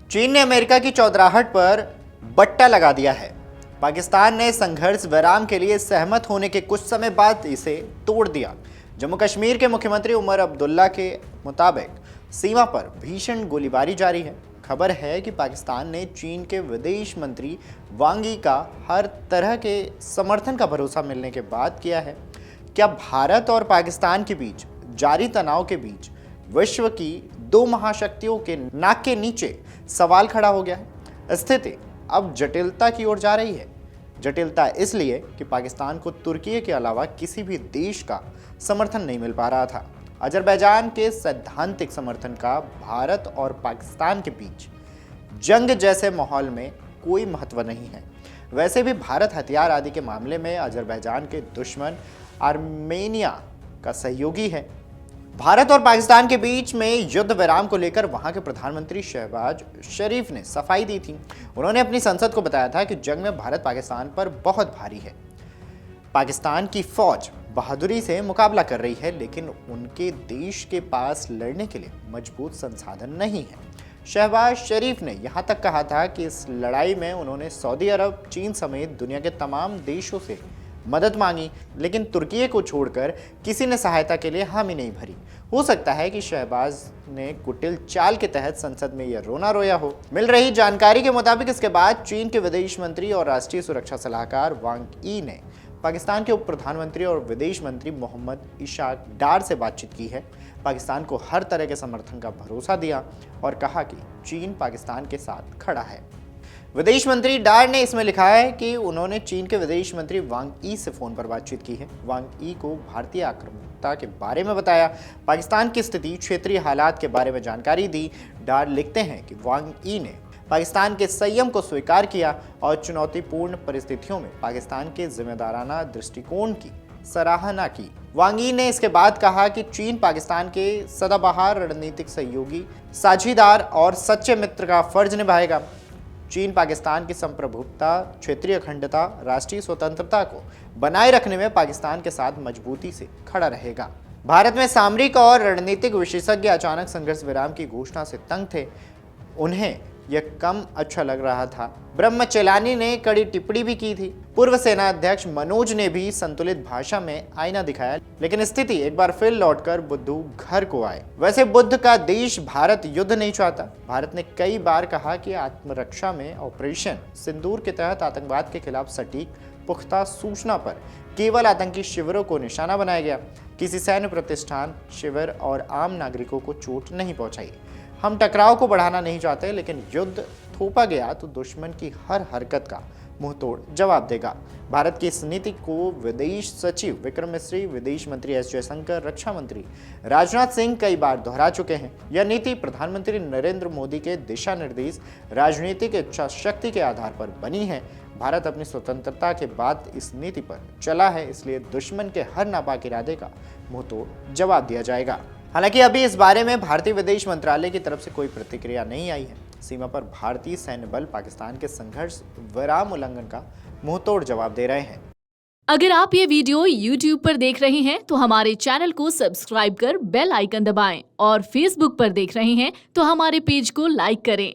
चीन ने अमेरिका की चौधराहट पर बट्टा लगा दिया है। पाकिस्तान ने संघर्ष विराम के लिए सहमत होने के कुछ समय बाद इसे तोड़ दिया। जम्मू कश्मीर के मुख्यमंत्री उमर अब्दुल्ला के मुताबिक सीमा पर भीषण गोलीबारी जारी है। खबर है कि पाकिस्तान ने चीन के विदेश मंत्री वांग यी का हर तरह के समर्थन का भरोसा मिलने के बाद किया है। क्या भारत और पाकिस्तान के बीच जारी तनाव के बीच विश्व की दो महाशक्तियों के नाक के नीचे सवाल खड़ा हो गया है? स्थिति अब जटिलता की ओर जा रही है। जटिलता इसलिए कि पाकिस्तान को तुर्की के अलावा किसी भी देश का समर्थन नहीं मिल पा रहा था। अजरबैजान के सैद्धांतिक समर्थन का भारत और पाकिस्तान के बीच जंग जैसे माहौल में कोई महत्व नहीं है। वैसे भी भारत हथियार आदि के मामले में अजरबैजान के दुश्मन आर्मेनिया का सहयोगी है। भारत और पाकिस्तान के बीच में युद्ध विराम को लेकर वहां के प्रधानमंत्री शहबाज शरीफ ने सफाई दी थी। उन्होंने अपनी संसद को बताया था कि जंग में भारत पाकिस्तान पर बहुत भारी है। पाकिस्तान की फौज बहादुरी से मुकाबला कर रही है, लेकिन उनके देश के पास लड़ने के लिए मजबूत संसाधन नहीं है। शहबाज शरीफ ने यहां तक कहा था कि इस लड़ाई में उन्होंने सऊदी अरब, चीन समेत दुनिया के तमाम देशों से मदद मांगी, लेकिन तुर्की को छोड़कर किसी ने सहायता के लिए हामी नहीं भरी। हो सकता है कि शहबाज ने कुटिल चाल के तहत संसद में यह रोना रोया हो। मिल रही जानकारी के मुताबिक इसके बाद चीन के विदेश मंत्री और राष्ट्रीय सुरक्षा सलाहकार वांग यी ने पाकिस्तान के उप प्रधानमंत्री और विदेश मंत्री मोहम्मद इशाक डार से बातचीत की है। पाकिस्तान को हर तरह के समर्थन का भरोसा दिया और कहा कि चीन पाकिस्तान के साथ खड़ा है। विदेश मंत्री डार ने इसमें लिखा है कि उन्होंने चीन के विदेश मंत्री वांग यी से फोन पर बातचीत की है। वांग यी को भारतीय आक्रामकता के बारे में बताया, पाकिस्तान की स्थिति, क्षेत्रीय हालात के बारे में जानकारी दी। डार लिखते हैं कि वांग यी ने पाकिस्तान के संयम को स्वीकार किया और चुनौतीपूर्ण परिस्थितियों में पाकिस्तान के जिम्मेदाराना दृष्टिकोण की सराहना की। वांग यी ने इसके बाद कहा कि चीन पाकिस्तान के सदाबहार रणनीतिक सहयोगी, साझीदार और सच्चे मित्र का फर्ज निभाएगा। चीन पाकिस्तान की संप्रभुता, क्षेत्रीय अखंडता, राष्ट्रीय स्वतंत्रता को बनाए रखने में पाकिस्तान के साथ मजबूती से खड़ा रहेगा। भारत में सामरिक और रणनीतिक विशेषज्ञ अचानक संघर्ष विराम की घोषणा से तंग थे। उन्हें यह कम अच्छा लग रहा था। ब्रह्मचेलानी ने कड़ी टिप्पणी भी की थी। पूर्व सेना अध्यक्ष मनोज ने भी संतुलित भाषा में आईना दिखाया, लेकिन स्थिति एक बार फिर लौटकर बुद्धू घर को आए। वैसे बुद्ध का देश भारत युद्ध नहीं चाहता। भारत ने कई बार कहा कि आत्मरक्षा में ऑपरेशन सिंदूर के तहत आतंकवाद के खिलाफ सटीक पुख्ता सूचना पर केवल आतंकी शिविरों को निशाना बनाया गया। किसी सैन्य प्रतिष्ठान, शिविर और आम नागरिकों को चोट नहीं पहुंचाई। हम टकराव को बढ़ाना नहीं चाहते, लेकिन युद्ध थोपा गया तो दुश्मन की हर हरकत का मुंहतोड़ जवाब देगा। भारत की इस नीति को विदेश सचिव विक्रम मिस्री, विदेश मंत्री एस जयशंकर, रक्षा मंत्री राजनाथ सिंह कई बार दोहरा चुके हैं। यह नीति प्रधानमंत्री नरेंद्र मोदी के दिशा निर्देश, राजनीतिक इच्छा शक्ति के आधार पर बनी है। भारत अपनी स्वतंत्रता के बाद इस नीति पर चला है, इसलिए दुश्मन के हर नापाक इरादे का मुंहतोड़ जवाब दिया जाएगा। हालांकि अभी इस बारे में भारतीय विदेश मंत्रालय की तरफ से कोई प्रतिक्रिया नहीं आई है। सीमा पर भारतीय सैन्य बल पाकिस्तान के संघर्ष विराम उल्लंघन का मुंहतोड़ जवाब दे रहे हैं। अगर आप ये वीडियो YouTube पर देख रहे हैं तो हमारे चैनल को सब्सक्राइब कर बेल आइकन दबाएं और Facebook पर देख रहे हैं तो हमारे पेज को लाइक करें।